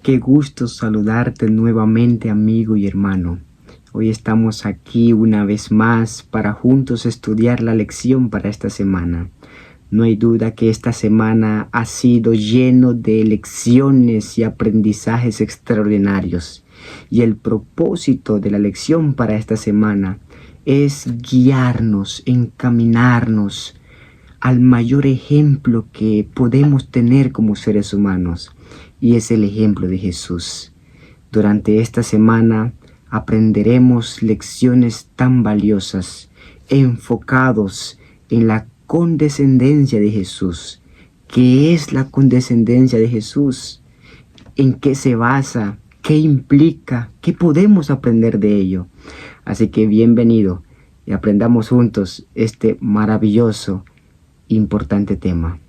Qué gusto saludarte nuevamente, amigo y hermano. Hoy estamos aquí una vez más para juntos estudiar la lección para esta semana. No hay duda que esta semana ha sido lleno de lecciones y aprendizajes extraordinarios. Y el propósito de la lección para esta semana es guiarnos, encaminarnos al mayor ejemplo que podemos tener como seres humanos, y es el ejemplo de Jesús. Durante esta semana aprenderemos lecciones tan valiosas, enfocados en la condescendencia de Jesús. ¿Qué es la condescendencia de Jesús? ¿En qué se basa? ¿Qué implica? ¿Qué podemos aprender de ello? Así que bienvenido y aprendamos juntos este maravilloso, importante tema.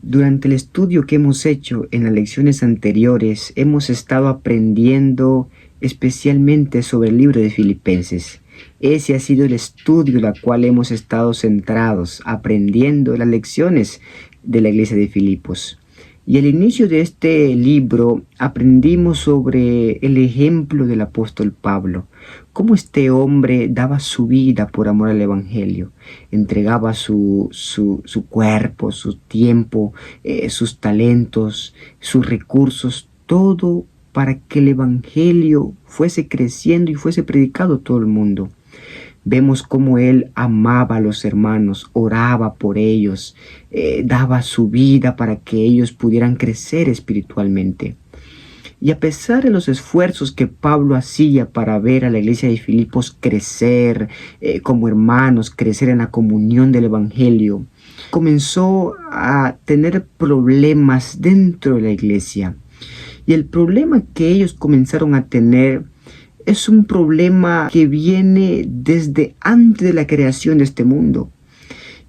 Durante el estudio que hemos hecho en las lecciones anteriores, hemos estado aprendiendo especialmente sobre el libro de Filipenses. Ese ha sido el estudio en el cual hemos estado centrados, aprendiendo las lecciones de la iglesia de Filipos. Y al inicio de este libro aprendimos sobre el ejemplo del apóstol Pablo, cómo este hombre daba su vida por amor al evangelio, entregaba su cuerpo, su tiempo, sus talentos, sus recursos, todo para que el evangelio fuese creciendo y fuese predicado a todo el mundo. Vemos cómo él amaba a los hermanos, oraba por ellos, daba su vida para que ellos pudieran crecer espiritualmente. Y a pesar de los esfuerzos que Pablo hacía para ver a la iglesia de Filipos crecer como hermanos, crecer en la comunión del evangelio, comenzó a tener problemas dentro de la iglesia. Y el problema que ellos comenzaron a tener es un problema que viene desde antes de la creación de este mundo.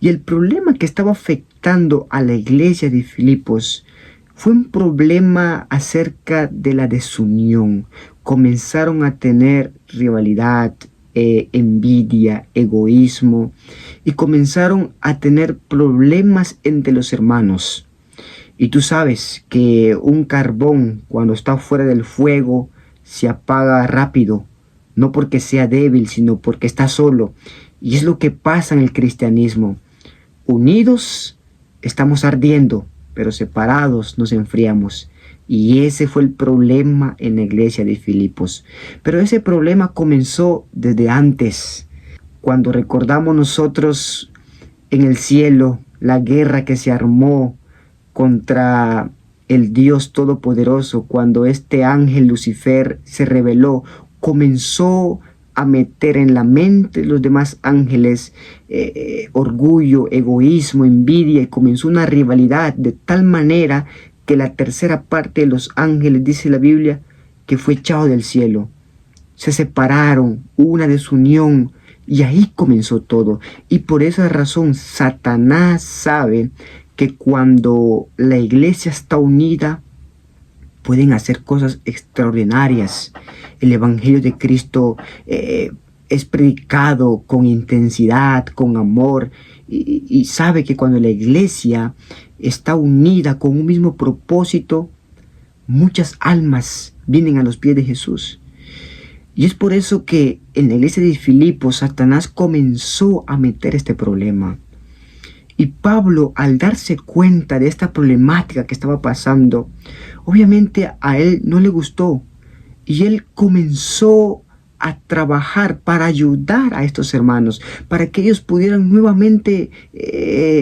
Y el problema que estaba afectando a la iglesia de Filipos fue un problema acerca de la desunión. Comenzaron a tener rivalidad, envidia, egoísmo, y comenzaron a tener problemas entre los hermanos. Y tú sabes que un carbón, cuando está fuera del fuego, se apaga rápido, no porque sea débil, sino porque está solo. Y es lo que pasa en el cristianismo. Unidos estamos ardiendo, pero separados nos enfriamos. Y ese fue el problema en la iglesia de Filipos. Pero ese problema comenzó desde antes. Cuando recordamos nosotros en el cielo la guerra que se armó contra el Dios Todopoderoso, cuando este ángel Lucifer se rebeló, comenzó a meter en la mente de los demás ángeles orgullo, egoísmo, envidia, y comenzó una rivalidad de tal manera que la tercera parte de los ángeles, dice la Biblia, que fue echado del cielo. Se separaron, hubo una desunión, y ahí comenzó todo. Y por esa razón Satanás sabe que cuando la iglesia está unida, pueden hacer cosas extraordinarias. El evangelio de Cristo es predicado con intensidad, con amor, y sabe que cuando la iglesia está unida con un mismo propósito, muchas almas vienen a los pies de Jesús. Y es por eso que en la iglesia de Filipos Satanás comenzó a meter este problema. Y Pablo, al darse cuenta de esta problemática que estaba pasando, obviamente a él no le gustó. Y él comenzó a trabajar para ayudar a estos hermanos, para que ellos pudieran nuevamente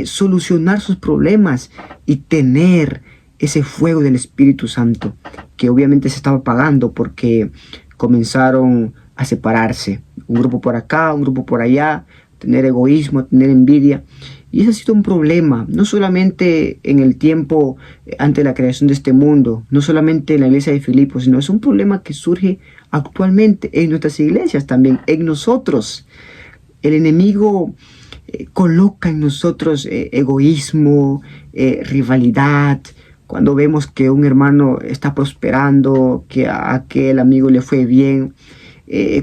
solucionar sus problemas y tener ese fuego del Espíritu Santo, que obviamente se estaba apagando porque comenzaron a separarse. Un grupo por acá, un grupo por allá, tener egoísmo, tener envidia. Y ese ha sido un problema, no solamente en el tiempo ante la creación de este mundo, no solamente en la iglesia de Filipos, sino es un problema que surge actualmente en nuestras iglesias también, en nosotros. El enemigo coloca en nosotros egoísmo, rivalidad. Cuando vemos que un hermano está prosperando, que a aquel amigo le fue bien,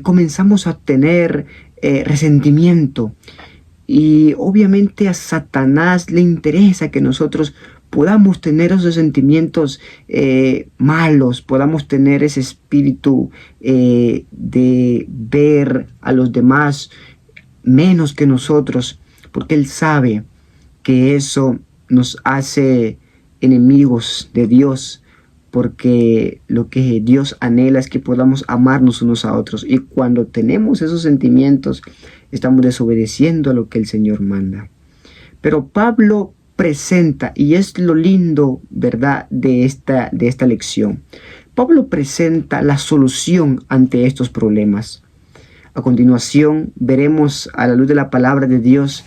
comenzamos a tener resentimiento. Y obviamente a Satanás le interesa que nosotros podamos tener esos sentimientos malos, podamos tener ese espíritu de ver a los demás menos que nosotros, porque él sabe que eso nos hace enemigos de Dios, porque lo que Dios anhela es que podamos amarnos unos a otros, y cuando tenemos esos sentimientos estamos desobedeciendo a lo que el Señor manda. Pero Pablo presenta, y es lo lindo, ¿verdad?, de esta lección. Pablo presenta la solución ante estos problemas. A continuación veremos a la luz de la palabra de Dios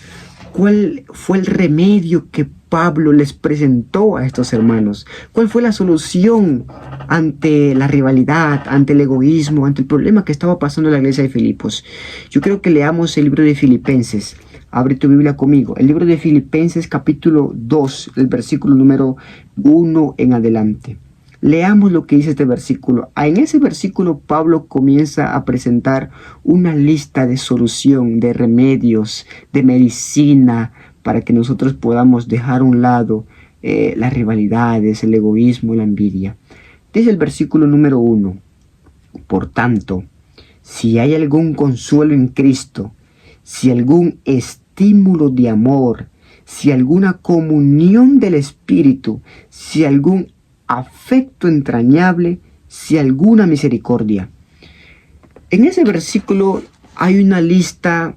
cuál fue el remedio que Pablo les presentó a estos hermanos. ¿Cuál fue la solución ante la rivalidad, ante el egoísmo, ante el problema que estaba pasando en la iglesia de Filipos? Yo creo que leamos el libro de Filipenses. Abre tu Biblia conmigo. El libro de Filipenses capítulo 2, el versículo número 1 en adelante. Leamos lo que dice este versículo. En ese versículo Pablo comienza a presentar una lista de solución, de remedios, de medicina, para que nosotros podamos dejar a un lado las rivalidades, el egoísmo, la envidia. Dice el versículo número 1. Por tanto, si hay algún consuelo en Cristo, si algún estímulo de amor, si alguna comunión del Espíritu, si algún afecto entrañable, si alguna misericordia. En ese versículo hay una lista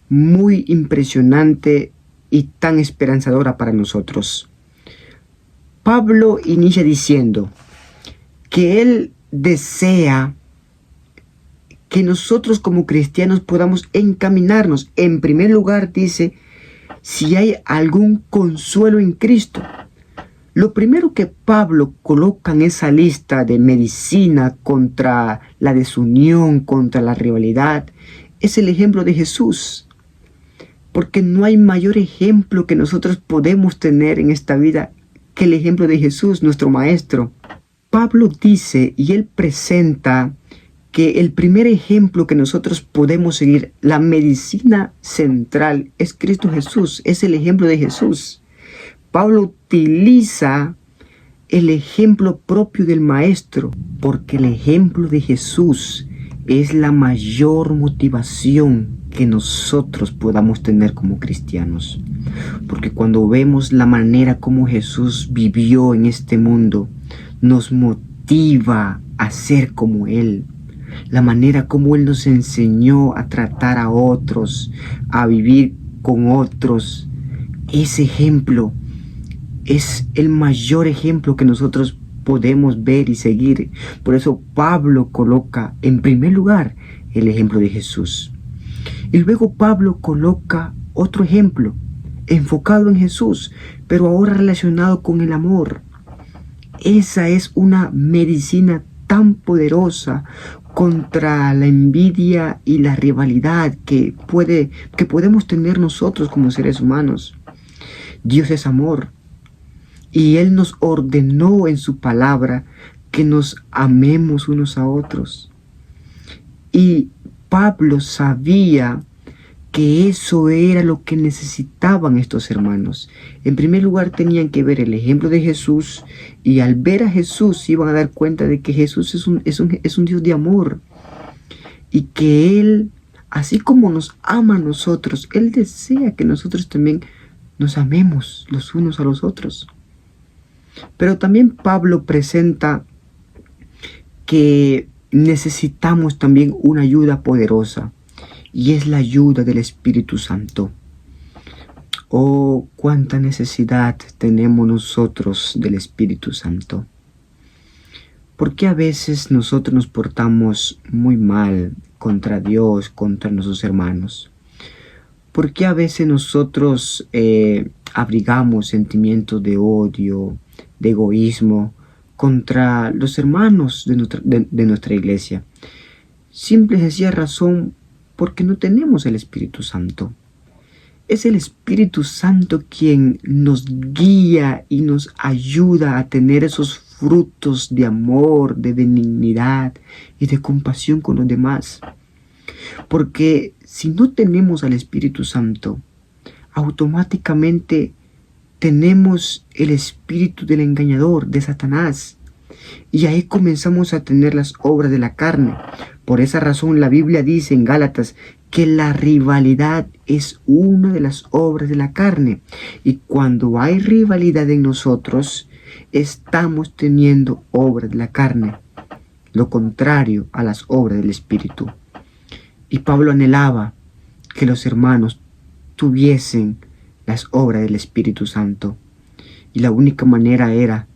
muy impresionante y tan esperanzadora para nosotros. Pablo inicia diciendo que él desea que nosotros como cristianos podamos encaminarnos. En primer lugar dice, si hay algún consuelo en Cristo. Lo primero que Pablo coloca en esa lista de medicina contra la desunión, contra la rivalidad, es el ejemplo de Jesús. Porque no hay mayor ejemplo que nosotros podemos tener en esta vida que el ejemplo de Jesús, nuestro Maestro. Pablo dice y él presenta que el primer ejemplo que nosotros podemos seguir, la medicina central, es Cristo Jesús, es el ejemplo de Jesús. Pablo utiliza el ejemplo propio del Maestro, porque el ejemplo de Jesús es la mayor motivación que nosotros podamos tener como cristianos. Porque cuando vemos la manera como Jesús vivió en este mundo, nos motiva a ser como Él. La manera como Él nos enseñó a tratar a otros, a vivir con otros, ese ejemplo es el mayor ejemplo que nosotros podemos ver y seguir. Por eso Pablo coloca en primer lugar el ejemplo de Jesús. Y luego Pablo coloca otro ejemplo enfocado en Jesús, pero ahora relacionado con el amor. Esa es una medicina tan poderosa contra la envidia y la rivalidad que podemos tener nosotros como seres humanos. Dios es amor. Y Él nos ordenó en su palabra que nos amemos unos a otros. Y Pablo sabía que eso era lo que necesitaban estos hermanos. En primer lugar tenían que ver el ejemplo de Jesús, y al ver a Jesús se iban a dar cuenta de que Jesús es un Dios de amor. Y que Él, así como nos ama a nosotros, Él desea que nosotros también nos amemos los unos a los otros. Pero también Pablo presenta que necesitamos también una ayuda poderosa, y es la ayuda del Espíritu Santo. Oh, cuánta necesidad tenemos nosotros del Espíritu Santo. ¿Por qué a veces nosotros nos portamos muy mal contra Dios, contra nuestros hermanos? ¿Por qué a veces nosotros abrigamos sentimientos de odio, de egoísmo contra los hermanos de nuestra iglesia? Simple y sencilla razón, porque no tenemos el Espíritu Santo. Es el Espíritu Santo quien nos guía y nos ayuda a tener esos frutos de amor, de benignidad y de compasión con los demás. Porque si no tenemos al Espíritu Santo, automáticamente tenemos el espíritu del engañador, de Satanás. Y ahí comenzamos a tener las obras de la carne. Por esa razón la Biblia dice en Gálatas que la rivalidad es una de las obras de la carne. Y cuando hay rivalidad en nosotros, estamos teniendo obras de la carne, lo contrario a las obras del Espíritu. Y Pablo anhelaba que los hermanos tuviesen las obras del Espíritu Santo. Y la única manera era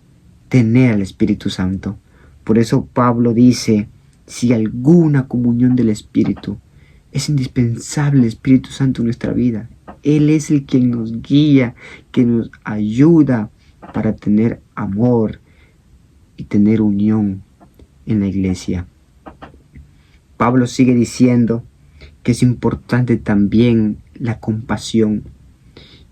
tener al Espíritu Santo. Por eso Pablo dice, si alguna comunión del Espíritu, es indispensable el Espíritu Santo en nuestra vida. Él es el quien nos guía, que nos ayuda para tener amor y tener unión en la iglesia. Pablo sigue diciendo que es importante también la compasión.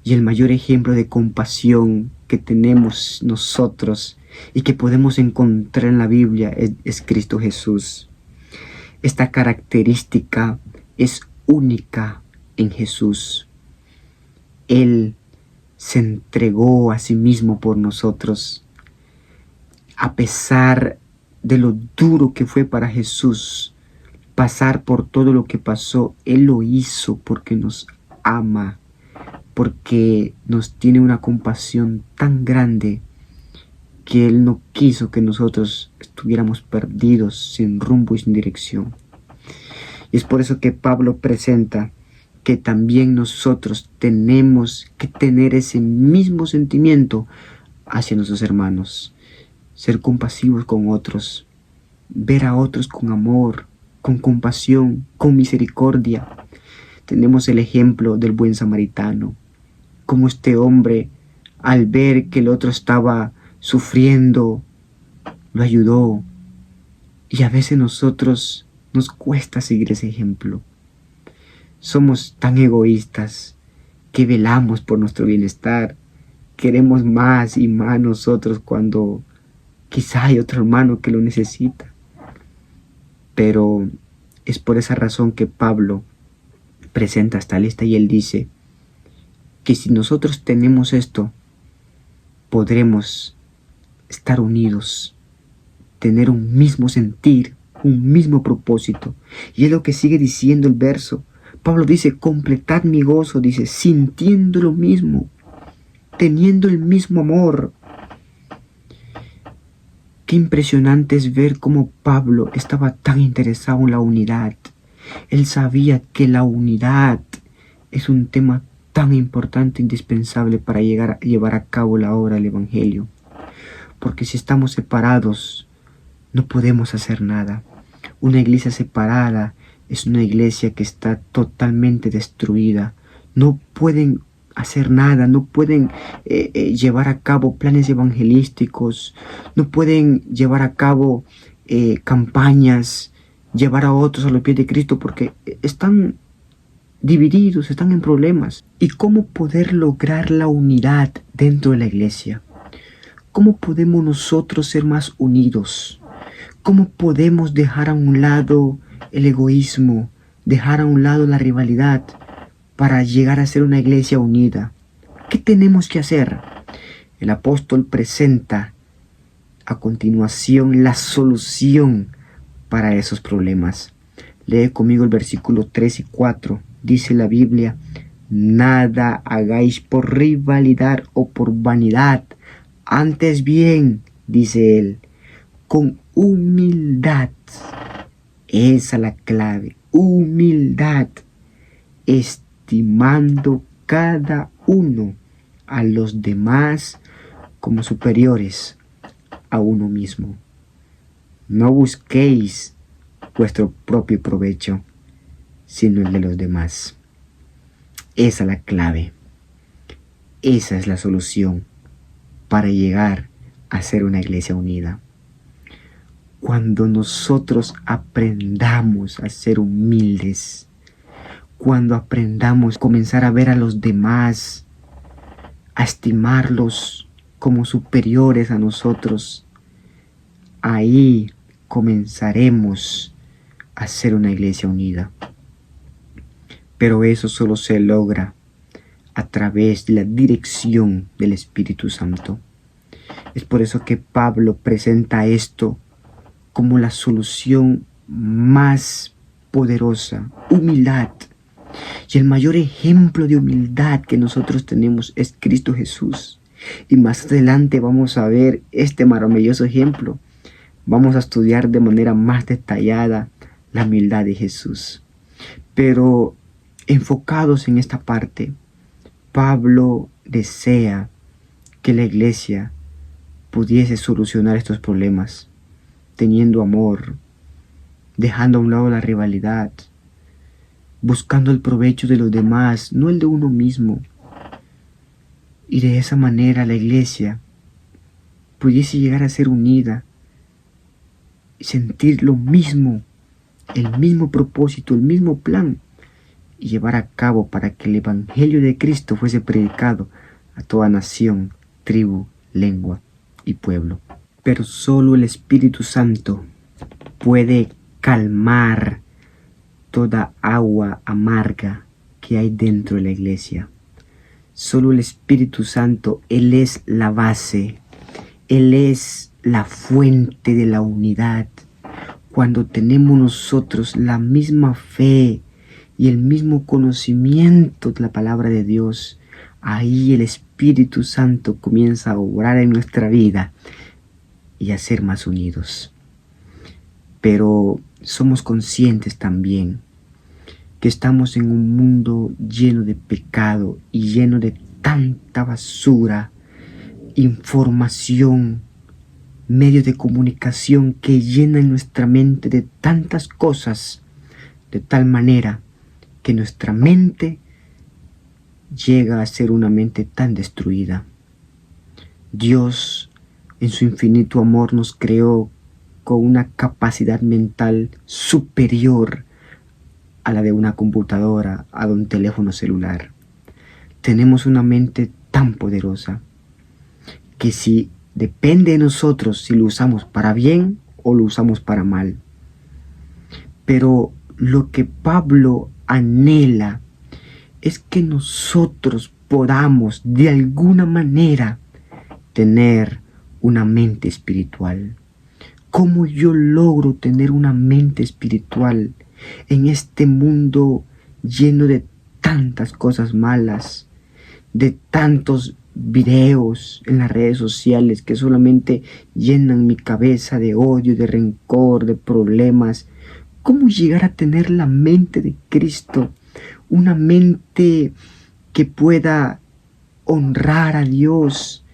Y el mayor ejemplo de compasión que tenemos nosotros y que podemos encontrar en la Biblia es Cristo Jesús. Esta característica es única en Jesús. Él se entregó a sí mismo por nosotros. A pesar de lo duro que fue para Jesús pasar por todo lo que pasó, Él lo hizo porque nos ama, porque nos tiene una compasión tan grande que Él no quiso que nosotros estuviéramos perdidos, sin rumbo y sin dirección. Y es por eso que Pablo presenta que también nosotros tenemos que tener ese mismo sentimiento hacia nuestros hermanos, ser compasivos con otros, ver a otros con amor, con compasión, con misericordia. Tenemos el ejemplo del buen samaritano, como este hombre, al ver que el otro estaba sufriendo, lo ayudó. Y a veces nosotros nos cuesta seguir ese ejemplo. Somos tan egoístas que velamos por nuestro bienestar. Queremos más y más nosotros cuando quizá hay otro hermano que lo necesita. Pero es por esa razón que Pablo presenta esta lista y él dice que si nosotros tenemos esto, podremos estar unidos, tener un mismo sentir, un mismo propósito. Y es lo que sigue diciendo el verso. Pablo dice, completad mi gozo, dice, sintiendo lo mismo, teniendo el mismo amor. Qué impresionante es ver cómo Pablo estaba tan interesado en la unidad. Él sabía que la unidad es un tema tan importante, indispensable para llevar a cabo la obra del Evangelio. Porque si estamos separados, no podemos hacer nada. Una iglesia separada es una iglesia que está totalmente destruida. No pueden hacer nada, no pueden llevar a cabo planes evangelísticos, no pueden llevar a cabo campañas, llevar a otros a los pies de Cristo, porque están divididos, están en problemas. ¿Y cómo poder lograr la unidad dentro de la iglesia? ¿Cómo podemos nosotros ser más unidos? ¿Cómo podemos dejar a un lado el egoísmo, dejar a un lado la rivalidad para llegar a ser una iglesia unida? ¿Qué tenemos que hacer? El apóstol presenta a continuación la solución para esos problemas. Lee conmigo el versículo 3 y 4. Dice la Biblia, nada hagáis por rivalidad o por vanidad. Antes bien, dice él, con humildad. Esa es la clave. Humildad. Estimando cada uno a los demás como superiores a uno mismo. No busquéis vuestro propio provecho, sino el de los demás. Esa es la clave. Esa es la solución para llegar a ser una iglesia unida. Cuando nosotros aprendamos a ser humildes, cuando aprendamos a comenzar a ver a los demás, a estimarlos como superiores a nosotros, ahí comenzaremos a ser una iglesia unida. Pero eso solo se logra a través de la dirección del Espíritu Santo. Es por eso que Pablo presenta esto como la solución más poderosa: humildad. Y el mayor ejemplo de humildad que nosotros tenemos es Cristo Jesús. Y más adelante vamos a ver este maravilloso ejemplo. Vamos a estudiar de manera más detallada la humildad de Jesús. Pero enfocados en esta parte, Pablo desea que la iglesia pudiese solucionar estos problemas, teniendo amor, dejando a un lado la rivalidad, buscando el provecho de los demás, no el de uno mismo. Y de esa manera la iglesia pudiese llegar a ser unida y sentir lo mismo, el mismo propósito, el mismo plan, y llevar a cabo para que el Evangelio de Cristo fuese predicado a toda nación, tribu, lengua y pueblo. Pero solo el Espíritu Santo puede calmar toda agua amarga que hay dentro de la iglesia. Solo el Espíritu Santo, Él es la base, Él es la fuente de la unidad. Cuando tenemos nosotros la misma fe y el mismo conocimiento de la palabra de Dios, ahí el Espíritu Santo comienza a obrar en nuestra vida y a ser más unidos. Pero somos conscientes también que estamos en un mundo lleno de pecado y lleno de tanta basura, información, medios de comunicación que llenan nuestra mente de tantas cosas, de tal manera que nuestra mente llega a ser una mente tan destruida. Dios, en su infinito amor, nos creó con una capacidad mental superior a la de una computadora, a de un teléfono celular. Tenemos una mente tan poderosa que si depende de nosotros si lo usamos para bien o lo usamos para mal. Pero lo que Pablo anhela es que nosotros podamos de alguna manera tener una mente espiritual. ¿Cómo yo logro tener una mente espiritual en este mundo lleno de tantas cosas malas, de tantos videos en las redes sociales que solamente llenan mi cabeza de odio, de rencor, de problemas? ¿Cómo llegar a tener la mente de Cristo? Una mente que pueda honrar a Dios,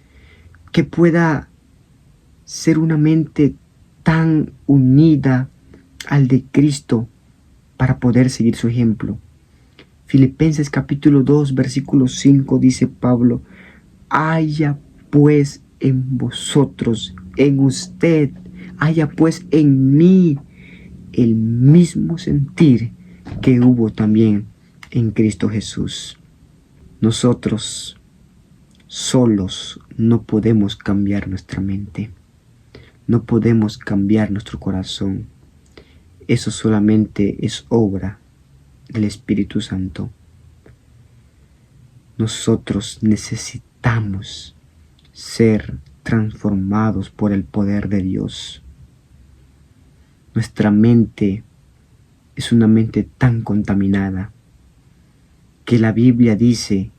que pueda ser una mente tan unida al de Cristo para poder seguir su ejemplo. Filipenses capítulo 2, versículo 5 dice Pablo: haya pues en vosotros, en usted, haya pues en mí el mismo sentir que hubo también en Cristo Jesús. Nosotros solos no podemos cambiar nuestra mente, no podemos cambiar nuestro corazón. Eso solamente es obra del Espíritu Santo. Nosotros necesitamos ser transformados por el poder de Dios. Nuestra mente es una mente tan contaminada que la Biblia dice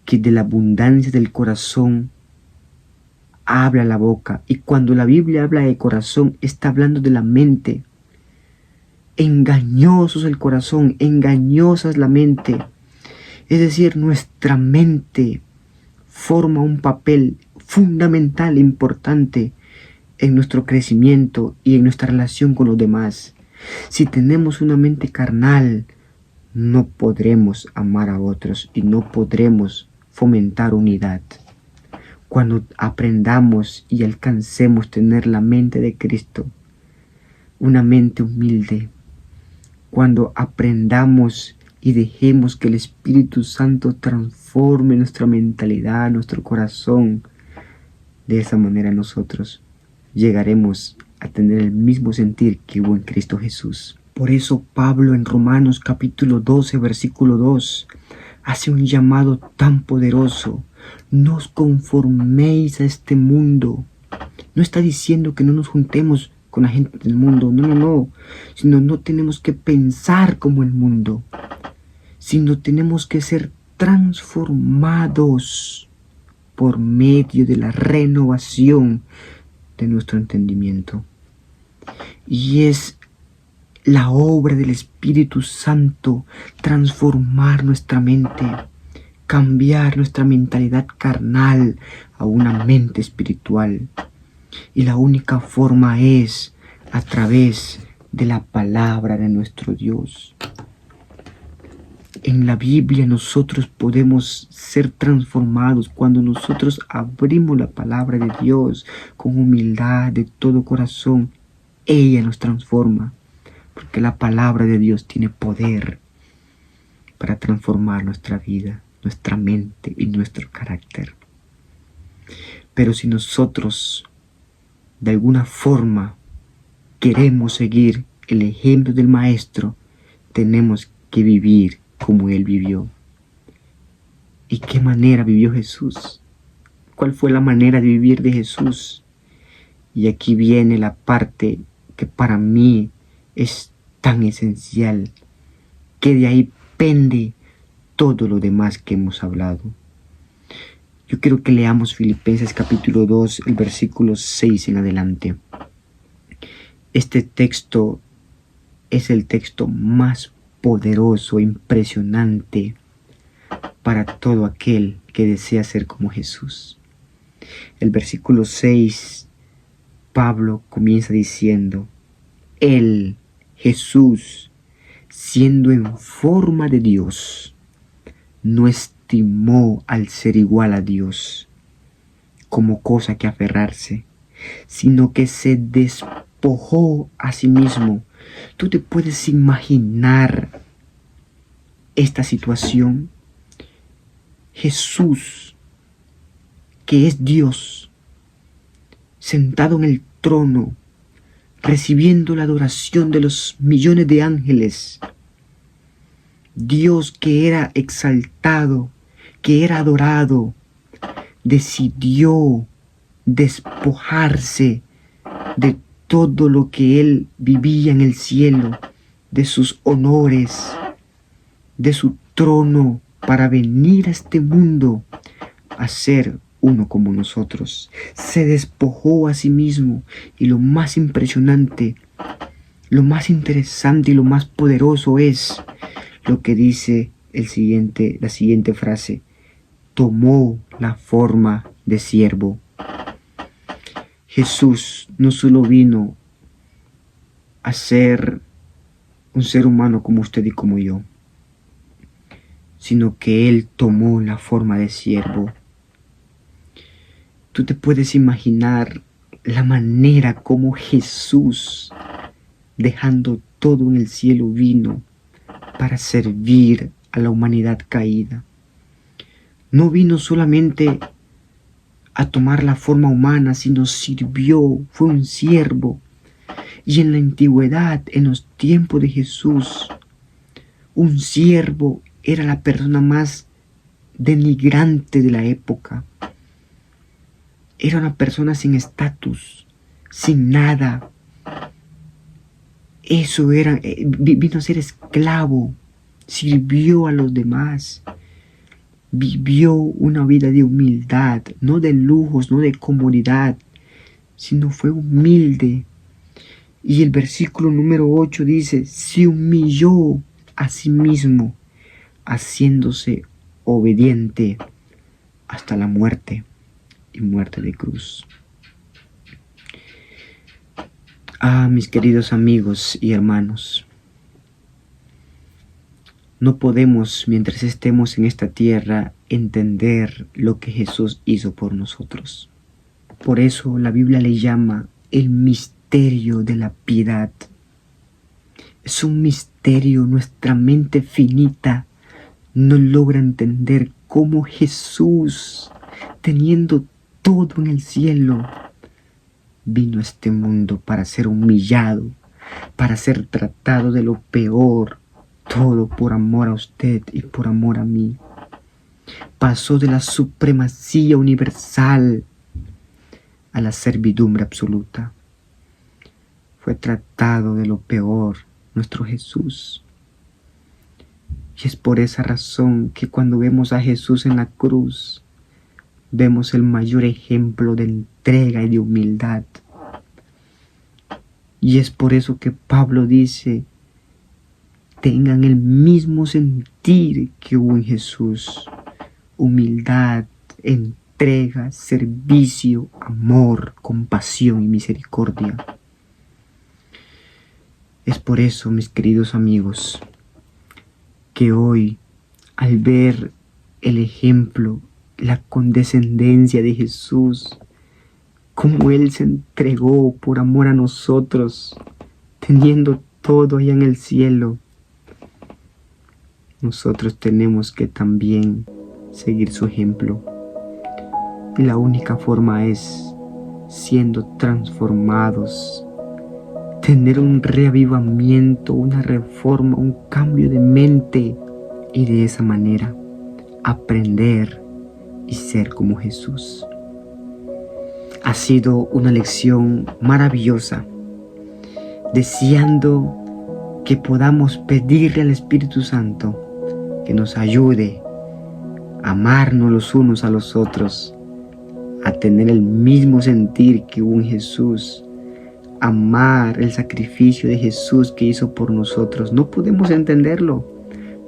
que de la abundancia del corazón habla la boca. Y cuando la Biblia habla de corazón, está hablando de la mente. Engañoso es el corazón, engañosa es la mente. Es decir, nuestra mente forma un papel fundamental, importante en nuestro crecimiento y en nuestra relación con los demás. Si tenemos una mente carnal, no podremos amar a otros y no podremos fomentar unidad. Cuando aprendamos y alcancemos tener la mente de Cristo, una mente humilde, cuando aprendamos y dejemos que el Espíritu Santo transforme nuestra mentalidad, nuestro corazón. De esa manera nosotros llegaremos a tener el mismo sentir que hubo en Cristo Jesús. Por eso Pablo en Romanos capítulo 12, versículo 2, hace un llamado tan poderoso. No os conforméis a este mundo. No está diciendo que no nos juntemos con la gente del mundo, no, sino no tenemos que pensar como el mundo, sino tenemos que ser transformados por medio de la renovación de nuestro entendimiento. Y es la obra del Espíritu Santo transformar nuestra mente, cambiar nuestra mentalidad carnal a una mente espiritual. Y la única forma es a través de la palabra de nuestro Dios. En la Biblia nosotros podemos ser transformados cuando nosotros abrimos la palabra de Dios con humildad de todo corazón. Ella nos transforma, porque la palabra de Dios tiene poder para transformar nuestra vida, nuestra mente y nuestro carácter. Pero si nosotros de alguna forma queremos seguir el ejemplo del Maestro, tenemos que vivir como Él vivió. ¿Y qué manera vivió Jesús? ¿Cuál fue la manera de vivir de Jesús? Y aquí viene la parte que para mí es tan esencial, que de ahí pende todo lo demás que hemos hablado. Yo quiero que leamos Filipenses capítulo 2, el versículo 6 en adelante. Este texto es el texto más poderoso, impresionante para todo aquel que desea ser como Jesús. El versículo 6, Pablo comienza diciendo: Él, Jesús, siendo en forma de Dios, no estimó al ser igual a Dios como cosa que aferrarse, sino que se despojó a sí mismo. ¿Tú te puedes imaginar esta situación? Jesús, que es Dios, sentado en el trono, recibiendo la adoración de los millones de ángeles. Dios que era exaltado, que era adorado, decidió despojarse de todo lo que Él vivía en el cielo, de sus honores, de su trono, para venir a este mundo a ser uno como nosotros. Se despojó a sí mismo, y lo más impresionante, lo más interesante y lo más poderoso es lo que dice la siguiente frase: tomó la forma de siervo. Jesús no solo vino a ser un ser humano como usted y como yo, sino que Él tomó la forma de siervo. Tú te puedes imaginar la manera como Jesús, dejando todo en el cielo, vino para servir a la humanidad caída. No vino solamente a tomar la forma humana, sino sirvió, fue un siervo. Y en la antigüedad, en los tiempos de Jesús, un siervo era la persona más denigrante de la época. Era una persona sin estatus, sin nada. Eso era, vino a ser esclavo, sirvió a los demás. Vivió una vida de humildad, no de lujos, no de comodidad, sino fue humilde. Y el versículo número 8 dice: se humilló a sí mismo, haciéndose obediente hasta la muerte, y muerte de cruz. Mis queridos amigos y hermanos, no podemos, mientras estemos en esta tierra, entender lo que Jesús hizo por nosotros. Por eso la Biblia le llama el misterio de la piedad. Es un misterio. Nuestra mente finita no logra entender cómo Jesús, teniendo todo en el cielo, vino a este mundo para ser humillado, para ser tratado de lo peor, todo por amor a usted y por amor a mí. Pasó de la supremacía universal a la servidumbre absoluta. Fue tratado de lo peor nuestro Jesús. Y es por esa razón que cuando vemos a Jesús en la cruz, vemos el mayor ejemplo de entrega y de humildad. Y es por eso que Pablo dice, tengan el mismo sentir que hubo en Jesús. Humildad, entrega, servicio, amor, compasión y misericordia. Es por eso, mis queridos amigos, que hoy, al ver el ejemplo, la condescendencia de Jesús, cómo Él se entregó por amor a nosotros, teniendo todo allá en el cielo, nosotros tenemos que también seguir su ejemplo. Y la única forma es siendo transformados, tener un reavivamiento, una reforma, un cambio de mente, y de esa manera aprender y ser como Jesús. Ha sido una lección maravillosa, deseando que podamos pedirle al Espíritu Santo que nos ayude a amarnos los unos a los otros, a tener el mismo sentir que hubo en Jesús, amar el sacrificio de Jesús que hizo por nosotros. No podemos entenderlo,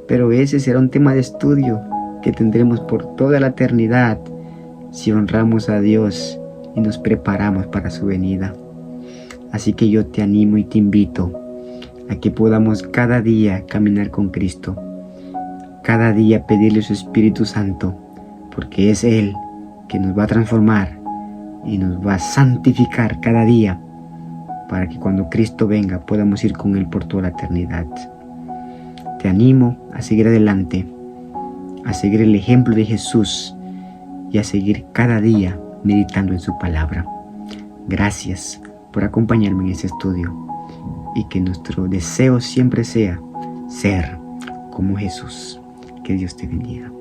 pero ese será un tema de estudio que tendremos por toda la eternidad si honramos a Dios y nos preparamos para su venida. Así que yo te animo y te invito a que podamos cada día caminar con Cristo, cada día pedirle su Espíritu Santo, porque es Él que nos va a transformar y nos va a santificar cada día, para que cuando Cristo venga podamos ir con Él por toda la eternidad. Te animo a seguir adelante, a seguir el ejemplo de Jesús y a seguir cada día meditando en su palabra. Gracias por acompañarme en este estudio, y que nuestro deseo siempre sea ser como Jesús. Que Dios te bendiga.